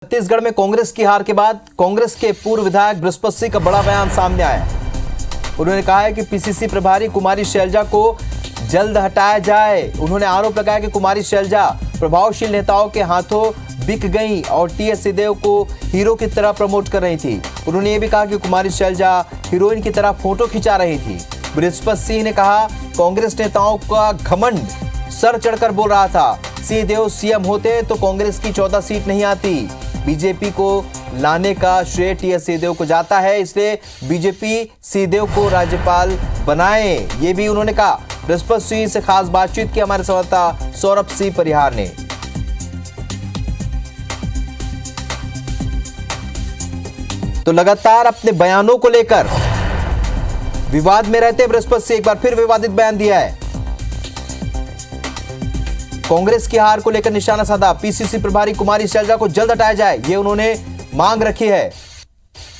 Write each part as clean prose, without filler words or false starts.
छत्तीसगढ़ में कांग्रेस की हार के बाद कांग्रेस के पूर्व विधायक बृहस्पति सिंह का बड़ा बयान सामने आया। उन्होंने कहा है कि पीसीसी प्रभारी कुमारी शैलजा को जल्द हटाया जाए। उन्होंने आरोप लगाया कि कुमारी शैलजा प्रभावशील नेताओं के हाथों बिक गई और टीएस सिंहदेव को हीरो की तरह प्रमोट कर रही थी। उन्होंने ये भी कहा कि कुमारी शैलजा हीरोइन की तरह फोटो खिंचा रही थी। बृहस्पति सिंह ने कहा कांग्रेस नेताओं का घमंड सर चढ़कर बोल रहा था। सिंहदेव सीएम होते तो कांग्रेस की 14 सीट नहीं आती। बीजेपी को लाने का श्रेय टीएस सिंहदेव को जाता है, इसलिए बीजेपी सिंहदेव को राज्यपाल बनाए, ये भी उन्होंने कहा। बृहस्पति सिंह से खास बातचीत की हमारे संवाददाता सौरभ सिंह परिहार ने। तो लगातार अपने बयानों को लेकर विवाद में रहते बृहस्पति सिंह एक बार फिर विवादित बयान दिया है। कांग्रेस की हार को लेकर निशाना साधा। पीसीसी प्रभारी कुमारी शैलजा को जल्द हटाया जाए, ये उन्होंने मांग रखी है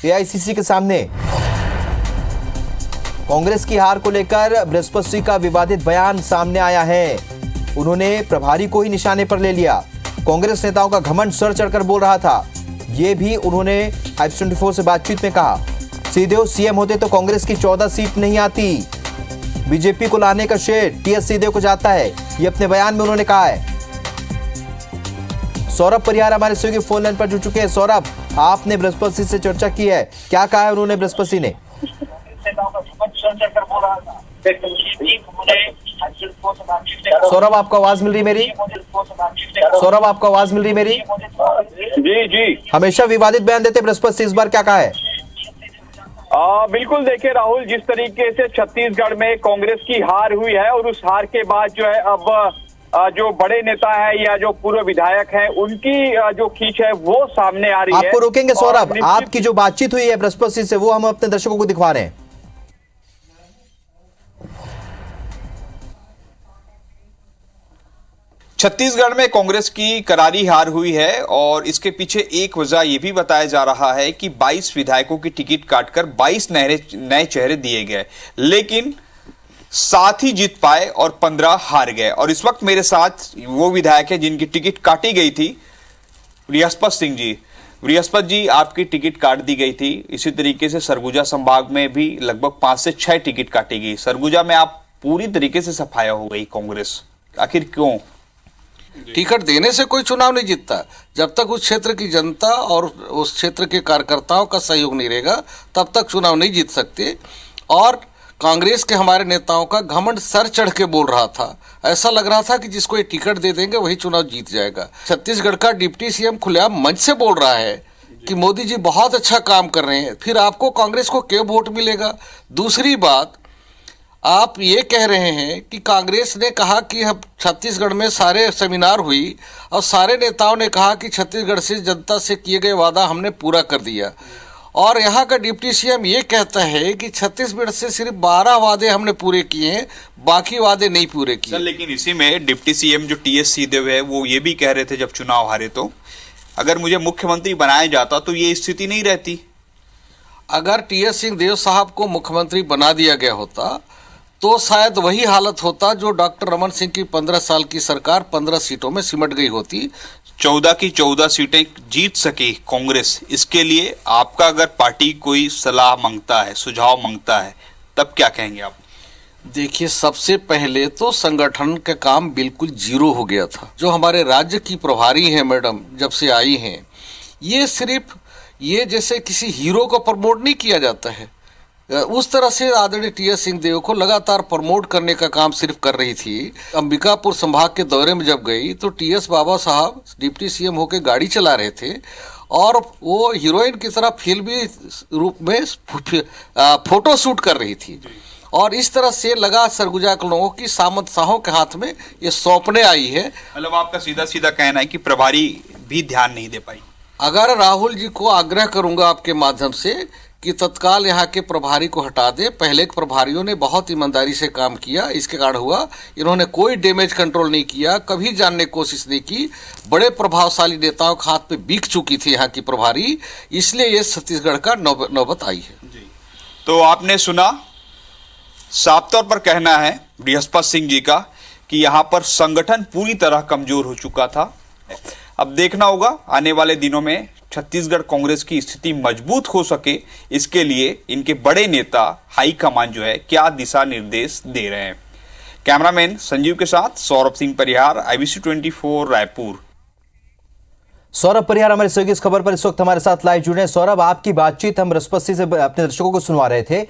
एआईसीसी के सामने। कांग्रेस की हार को लेकर बृहस्पति सिंह का विवादित बयान सामने आया है। उन्होंने प्रभारी को ही निशाने पर ले लिया। कांग्रेस नेताओं का घमंड सर चढ़कर बोल रहा था, यह भी उन्होंने i24 से बातचीत में कहा। सिंहदेव सीएम होते तो कांग्रेस की 14 सीट नहीं आती। बीजेपी को लाने का श्रेय टीएस सिंहदेव को जाता है, ये अपने बयान में उन्होंने कहा है। सौरभ परिहार हमारे सहयोगी फोन लाइन पर जुड़ चुके हैं। सौरभ, आपने बृहस्पति सिंह से चर्चा की है, क्या कहा है उन्होंने बृहस्पति सिंह ने? सौरभ, आपको आवाज मिल रही मेरी? सौरभ, आपको आवाज मिल रही मेरी? जी जी, हमेशा विवादित बयान देते बृहस्पति सिंह, इस बार क्या कहा है? बिल्कुल देखिए राहुल, जिस तरीके से छत्तीसगढ़ में कांग्रेस की हार हुई है और उस हार के बाद जो है अब जो बड़े नेता है या जो पूर्व विधायक हैं उनकी जो खींच है वो सामने आ रही है। आपको रोकेंगे सौरभ, आपकी जो बातचीत हुई है बृहस्पति सिंह से वो हम अपने दर्शकों को दिखवा रहे हैं। छत्तीसगढ़ में कांग्रेस की करारी हार हुई है और इसके पीछे एक वजह यह भी बताया जा रहा है कि 22 विधायकों की टिकट काटकर 22 नए चेहरे दिए गए, लेकिन 7 ही जीत पाए और 15 हार गए। और इस वक्त मेरे साथ वो विधायक है जिनकी टिकट काटी गई थी, बृहस्पति सिंह जी। बृहस्पति जी, आपकी टिकट काट दी गई थी। इसी तरीके से सरगुजा संभाग में भी लगभग 5 से 6 टिकट काटी गई। सरगुजा में आप पूरी तरीके से सफाया हो गई कांग्रेस, आखिर क्यों? टिकट देने से कोई चुनाव नहीं जीतता। जब तक उस क्षेत्र की जनता और उस क्षेत्र के कार्यकर्ताओं का सहयोग नहीं रहेगा तब तक चुनाव नहीं जीत सकते। और कांग्रेस के हमारे नेताओं का घमंड सर चढ़ के बोल रहा था। ऐसा लग रहा था कि जिसको ये टिकट दे देंगे वही चुनाव जीत जाएगा। छत्तीसगढ़ का डिप्टी सीएम खुलेआम मंच से बोल रहा है कि मोदी जी बहुत अच्छा काम कर रहे हैं, फिर आपको कांग्रेस को क्यों वोट मिलेगा? दूसरी बात, आप ये कह रहे हैं कि कांग्रेस ने कहा कि हम छत्तीसगढ़ में सारे सेमिनार हुई और सारे नेताओं ने कहा कि छत्तीसगढ़ से जनता से किए गए वादा हमने पूरा कर दिया, और यहाँ का डिप्टी सीएम ये कहता है कि छत्तीसगढ़ से सिर्फ 12 वादे हमने पूरे किए हैं, बाकी वादे नहीं पूरे किए। लेकिन इसी में डिप्टी सीएम जो टीएस सिंहदेव है वो ये भी कह रहे थे जब चुनाव हारे, तो अगर मुझे मुख्यमंत्री बनाया जाता तो ये स्थिति नहीं रहती। अगर टीएस सिंहदेव साहब को मुख्यमंत्री बना दिया गया होता तो शायद वही हालत होता जो डॉक्टर रमन सिंह की 15 साल की सरकार 15 सीटों में सिमट गई होती। 14 की 14 सीटें जीत सकी कांग्रेस। इसके लिए आपका अगर पार्टी कोई सलाह मांगता है, सुझाव मांगता है, तब क्या कहेंगे आप? देखिए, सबसे पहले तो संगठन का काम बिल्कुल जीरो हो गया था। जो हमारे राज्य की प्रभारी हैं मैडम, जब से आई हैं, ये सिर्फ ये जैसे किसी हीरो को प्रमोट नहीं किया जाता है, उस तरह से आदरणीय टीएस सिंहदेव को लगातार प्रमोट करने का काम सिर्फ कर रही थी। अंबिकापुर संभाग के दौरे में जब गई तो टीएस बाबा साहब डिप्टी सीएम होकर गाड़ी चला रहे थे और वो हीरोइन की तरह फिल्मी रूप में फोटो शूट कर रही थी। और इस तरह से लगा सरगुजा के लोगों की सामंत शाहों के हाथ में ये सौंपने आई है। मतलब आपका सीधा सीधा कहना है कि प्रभारी भी ध्यान नहीं दे पाई। अगर राहुल जी को आग्रह करूंगा आपके माध्यम से कि तत्काल यहाँ के प्रभारी को हटा दे। पहले के प्रभारियों ने बहुत ईमानदारी से काम किया, इसके कारण हुआ। इन्होंने कोई डैमेज कंट्रोल नहीं किया, कभी जानने की कोशिश नहीं की। बड़े प्रभावशाली नेताओं के हाथ पे बिक चुकी थी यहाँ की प्रभारी, इसलिए ये छत्तीसगढ़ का नौबत आई है। जी। तो आपने सुना, साफ तौर पर कहना है बृहस्पति सिंह जी का कि यहाँ पर संगठन पूरी तरह कमजोर हो चुका था। अब देखना होगा आने वाले दिनों में छत्तीसगढ़ कांग्रेस की स्थिति मजबूत हो सके, इसके लिए इनके बड़े नेता हाईकमान जो है क्या दिशा निर्देश दे रहे हैं। कैमरामैन संजीव के साथ सौरभ सिंह परिहार, IBC 24 रायपुर। सौरभ परिहार हमारे सहयोगी इस खबर पर इस वक्त हमारे साथ लाइव जुड़े हैं। सौरभ, आपकी बातचीत हम बृहस्पति से अपने दर्शकों को सुनवा रहे थे,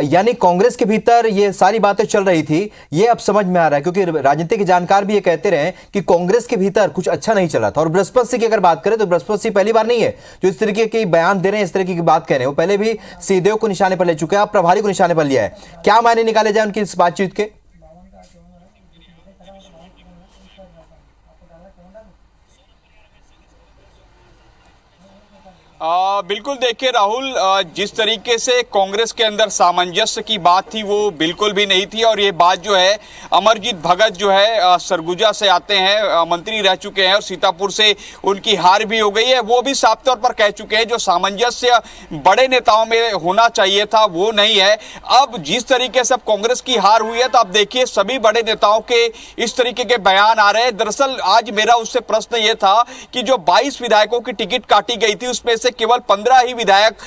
यानी कांग्रेस के भीतर ये सारी बातें चल रही थी, ये अब समझ में आ रहा है, क्योंकि राजनीतिक जानकार भी ये कहते रहे कि कांग्रेस के भीतर कुछ अच्छा नहीं चल रहा था। और बृहस्पति की अगर बात करें तो बृहस्पति पहली बार नहीं है जो इस तरीके के बयान दे रहे हैं, इस तरीके की बात कह रहे हैं। वो पहले भी सिंहदेव को निशाने पर ले चुके हैं, अब प्रभारी को निशाने पर लिया है। क्या मायने निकाले जाए उनकी इस बातचीत के? बिल्कुल, देखिए राहुल, जिस तरीके से कांग्रेस के अंदर सामंजस्य की बात थी वो बिल्कुल भी नहीं थी। और ये बात जो है, अमरजीत भगत जो है सरगुजा से आते हैं, मंत्री रह चुके हैं और सीतापुर से उनकी हार भी हो गई है, वो भी साफ तौर पर कह चुके हैं जो सामंजस्य बड़े नेताओं में होना चाहिए था वो नहीं है। अब जिस तरीके से अब कांग्रेस की हार हुई है तो अब देखिए सभी बड़े नेताओं के इस तरीके के बयान आ रहे हैं। दरअसल आज मेरा उससे प्रश्न ये था कि जो 22 विधायकों की टिकट काटी गई थी उसमें से केवल 15 ही विधायक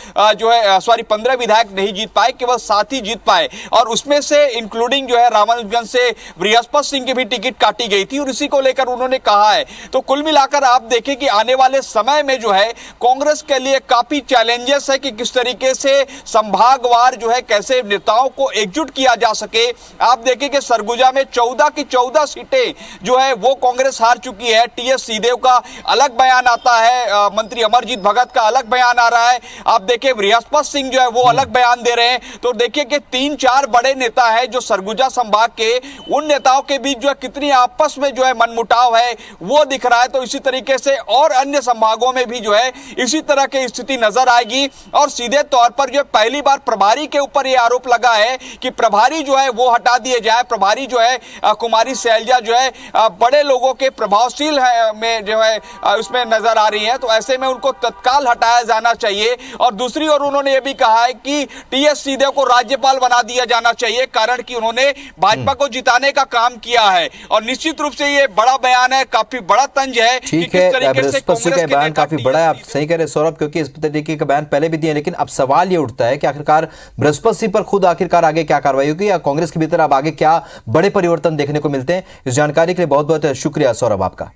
15 विधायक नहीं जीत पाए, केवल 7 ही जीत पाए। और उसमें से इंक्लूडिंग जो है रामानुजगंज से बृहस्पति सिंह की भी टिकट काटी गई थी और इसी को लेकर उन्होंने कहा है। तो कुल मिलाकर आप देखें कि आने वाले समय में जो है कांग्रेस के लिए काफी चैलेंजेस है कि किस तरीके से संभागवार जो है कैसे नेताओं को एकजुट किया जा सके। आप देखें कि सरगुजा में 14 की 14 सीटें जो है वो कांग्रेस हार चुकी है। TS सिंहदेव का अलग बयान आता है, मंत्री अमरजीत भगत का अलग बयान आ रहा है, आप देखिए बृहस्पति सिंह जो है वो अलग बयान दे रहे हैं। तो देखिए कि 3-4 बड़े नेता है जो सरगुजा संभाग के, उन नेताओं के बीच जो है कितनी आपस में जो है मनमुटाव है वो दिख रहा है। तो इसी तरीके से और अन्य संभागों में भी जो है इसी तरह की स्थिति नजर आएगी। और सीधे तौर पर जो पहली बार प्रभारी के ऊपर यह आरोप लगा है कि प्रभारी जो है वो हटा दिए जाए। प्रभारी जो है कुमारी शैलजा जो है बड़े लोगों के प्रभावशील में जो है उसमें नजर आ रही है, तो ऐसे में उनको तत्काल हटाया जाना चाहिए। और दूसरी ओर उन्होंने यह भी कहा है कि TS सिंहदेव को राज्यपाल बना दिया जाना चाहिए, कारण कि उन्होंने भाजपा को जिताने का काम किया है। और निश्चित रूप से ये बड़ा बयान है, काफी बड़ा तंज है। ठीक है, बृहस्पति का बयान काफी बड़ा है, आप सही कह रहे हैं सौरभ, क्योंकि इस तरीके का बयान पहले भी दिए। लेकिन अब सवाल ये उठता है कि आखिरकार बृहस्पति पर खुद आखिरकार आगे क्या कार्रवाई होगी या कांग्रेस के भीतर अब आगे क्या बड़े परिवर्तन देखने को मिलते हैं। इस जानकारी के लिए बहुत बहुत शुक्रिया सौरभ आपका।